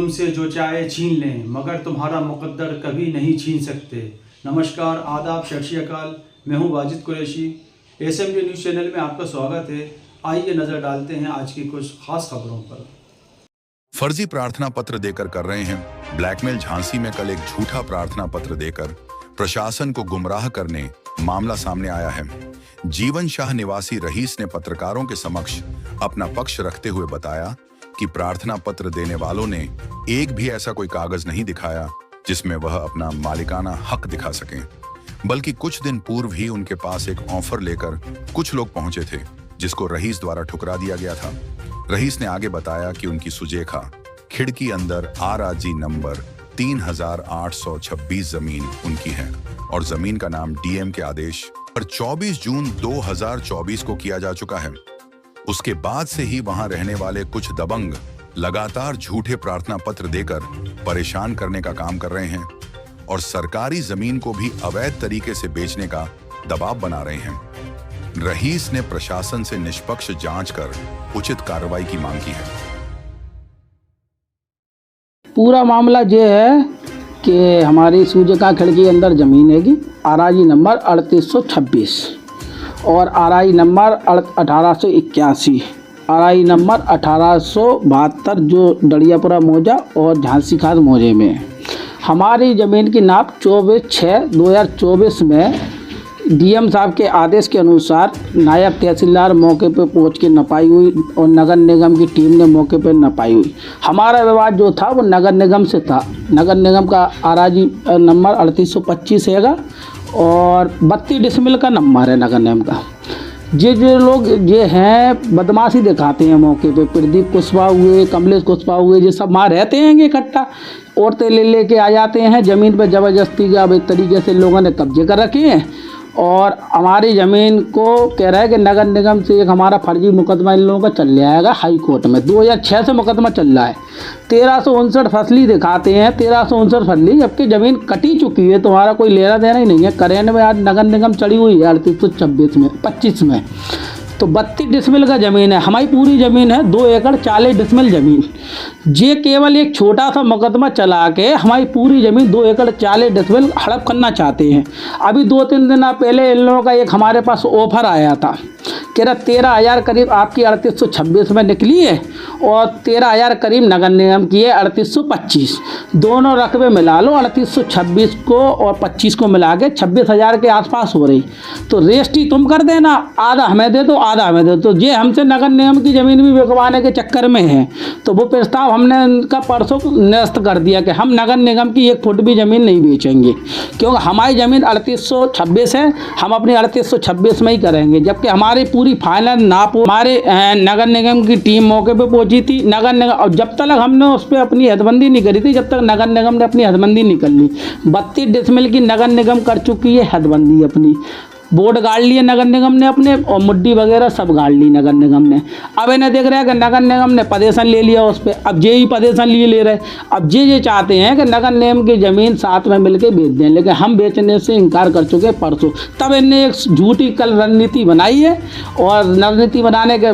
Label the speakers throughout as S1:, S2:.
S1: तुमसे जो चाहे छीन लें, मगर तुम्हारा मुकद्दर कभी नहीं छीन सकते। नमस्कार, आदाब, सत श्री अकाल। मैं हूं Wajid Qureshi. SMD news channel में आपका स्वागत है। आइए नज़र डालते हैं आज की कुछ खास खबरों पर।
S2: फर्जी प्रार्थना पत्र देकर कर रहे हैं ब्लैकमेल। झांसी में कल एक झूठा प्रार्थना पत्र देकर प्रशासन को गुमराह करने मामला सामने आया है। जीवन शाह निवासी रहीस ने पत्रकारों के समक्ष अपना पक्ष रखते हुए बताया कि प्रार्थना पत्र देने वालों ने एक भी ऐसा कोई कागज नहीं दिखाया जिसमें वह अपना मालिकाना हक दिखा सकें, बल्कि कुछ दिन पूर्व ही उनके पास एक ऑफर लेकर कुछ लोग पहुंचे थे, जिसको रहीस द्वारा ठुकरा दिया गया था। रहीस ने आगे बताया कि उनकी सुजेखा खिड़की अंदर आराजी नंबर 3826 जमीन उनकी है और जमीन का नाम डीएम के आदेश पर 24 जून 2024 को किया जा चुका है। उसके बाद से ही वहां रहने वाले कुछ दबंग लगातार झूठे प्रार्थना पत्र देकर परेशान करने का काम कर रहे हैं और सरकारी जमीन को भी अवैध तरीके से बेचने का दबाव बना रहे हैं। रहीस ने प्रशासन से निष्पक्ष जांच कर उचित कार्रवाई की मांग की है।
S3: पूरा मामला ये है कि हमारी सुजेखा खिड़की के अंदर ज़मीन हैगी, आराजी नंबर 3826 और आरआई नंबर 1881, आरआई नंबर 1872 जो डड़ियापुरा मौजा और झांसी खास मौजे में है। हमारी ज़मीन की नाप 24/6/2024 में डीएम साहब के आदेश के अनुसार नायब तहसीलदार मौके पर पहुंच के नपाई हुई और नगर निगम की टीम ने मौके पर नपाई हुई। हमारा विवाद जो था वो नगर निगम से था। नगर निगम का आराजी नंबर 3825 हैगा और 32 डिसमिल का नंबर है नगर निगम का। ये जो लोग ये हैं बदमाशी दिखाते हैं मौके पे, प्रदीप कुशवाहा हुए, कमलेश कुशवाहा हुए, ये सब वहाँ रहते हैं इकट्ठा, औरतें ले के आ जाते हैं ज़मीन पे ज़बरदस्ती का एक तरीके से लोगों ने कब्जे कर रखे हैं और हमारी ज़मीन को कह रहा है कि नगर निगम से एक हमारा फर्जी मुकदमा इन लोगों का चल रहा है हाई कोर्ट में। 2006 से मुकदमा चल रहा है। 1359 फसली दिखाते हैं, 1359 फसली, जबकि ज़मीन कटी चुकी है, तुम्हारा कोई लेना देना ही नहीं है। करेन में आज नगर निगम चढ़ी हुई है 3826 में, तो 32 डिसमिल का ज़मीन है। हमारी पूरी ज़मीन है 2 एकड़ 40 डिसमिल ज़मीन। ये केवल एक छोटा सा मुकदमा चला के हमारी पूरी ज़मीन 2 एकड़ 40 डिसमिल हड़प करना चाहते हैं। अभी 2-3 दिन पहले इन लोगों का एक हमारे पास ऑफर आया था, कह रहा 13,000 करीब आपकी 3826 में निकली है और 13,000 करीब नगर निगम की है 3825। दोनों रकबे मिला लो, 3826 को और 25 को मिला के 26,000 के आसपास हो रही। तो रेस्टी तुम कर देना, आधा हमें दे दो, आधा हमें दे दो। ये हमसे नगर निगम की ज़मीन भी बिकवाने के चक्कर में है। तो वो प्रस्ताव हमने उनका परसों निरस्त कर दिया कि हम नगर निगम की 1 फुट भी ज़मीन नहीं बेचेंगे, क्योंकि हमारी ज़मीन 3826 है, हम अपनी 3826 में ही करेंगे। जबकि हमारी पूरी फाइनल नाप हमारे नगर निगम की टीम मौके पे पहुंची थी। नगर निगम, और जब तक हमने उस पर अपनी हदबंदी नहीं करी थी, जब तक नगर निगम ने अपनी हदबंदी नहीं कर ली। 32 डिसमिल की नगर निगम कर चुकी है हदबंदी अपनी, बोर्ड गाड़ लिए नगर निगम ने अपने और मुड्डी वगैरह सब गाड़ ली नगर निगम ने। अब इन्हें देख रहे हैं कि नगर निगम ने पदेशन ले लिया उस पर, अब ये ही पदेशन ले रहे। अब ये चाहते हैं कि नगर निगम की ज़मीन साथ में मिलके बेच दें, लेकिन हम बेचने से इनकार कर चुके परसों। तब इनने एक झूठी कल रणनीति बनाई है और रणनीति बनाने के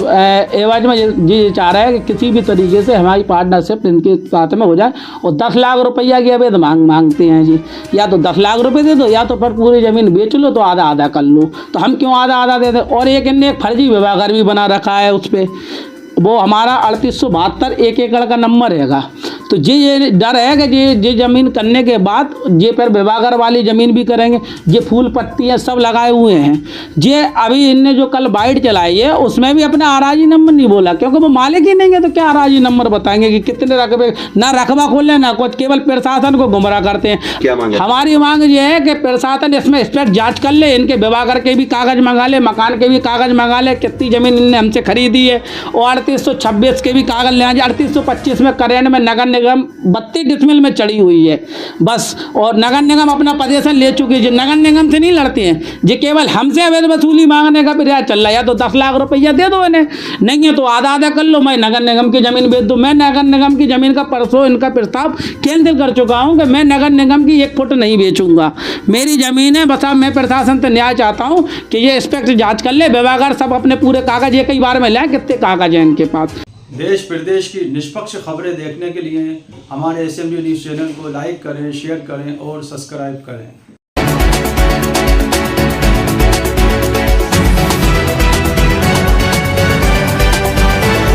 S3: एवज में ये चाह रहा है कि किसी भी तरीके से हमारी पार्टनरशिप इनके साथ में हो जाए और 10 लाख रुपया की अवैध मांगते हैं जी। या तो 10 लाख रुपये दे दो या तो फिर पूरी ज़मीन बेच लो, तो आधा आधा कर लो। तो हम क्यों आधा आधा दे दें। और एक इनने एक फर्जी विभागार भी बना रखा है उस पर, वो हमारा 3872 1 एकड़ का नंबर हैगा। तो ये डर है कि ये ज़मीन करने के बाद ये फिर विभागर वाली ज़मीन भी करेंगे। ये फूल पत्तियाँ सब लगाए हुए हैं। ये अभी इनने जो कल बाइट चलाई है उसमें भी अपना आराजी नंबर नहीं बोला, क्योंकि वो मालिक ही नहीं है। तो क्या आराजी नंबर बताएंगे कि कितने रकबे, ना रकबा खोले ना कुछ, केवल प्रशासन को गुमराह करते हैं। क्या मांग है? हमारी मांग ये है कि प्रशासन इसमें स्पष्ट जाँच कर ले, इनके विभागर के भी कागज़ मंगा ले, मकान के भी कागज़ मंगा ले, कितनी ज़मीन इनने हमसे खरीदी है, और 3826 के भी कागज़ ले आए। 3825 में करेन में नगर निगम 32 डिसमिल में चढ़ी हुई है बस, और नगर निगम अपना पजेशन ले चुकी है। नगर निगम से नहीं लड़ते हैं, ये केवल हमसे अवैध वसूली मांगने का प्रयास चल रहा है। या तो 10 लाख रुपया दे दो इन्हें, नहीं है तो आधा आधा कर लो, मैं नगर निगम की ज़मीन बेच दूँ। मैं नगर निगम की ज़मीन का परसों इनका प्रस्ताव कैंसिल कर चुका हूँ कि मैं नगर निगम की 1 फुट नहीं बेचूंगा। मेरी ज़मीन है, बस अब मैं प्रशासन से न्याय चाहता हूँ कि ये स्पष्ट जाँच कर ले, विभागार सब अपने पूरे कागज़ एक ही बार में लाए, कितने कागज़ हैं इनके पास।
S1: देश प्रदेश की निष्पक्ष खबरें देखने के लिए हमारे SMG न्यूज़ चैनल को लाइक करें, शेयर करें और सब्सक्राइब करें।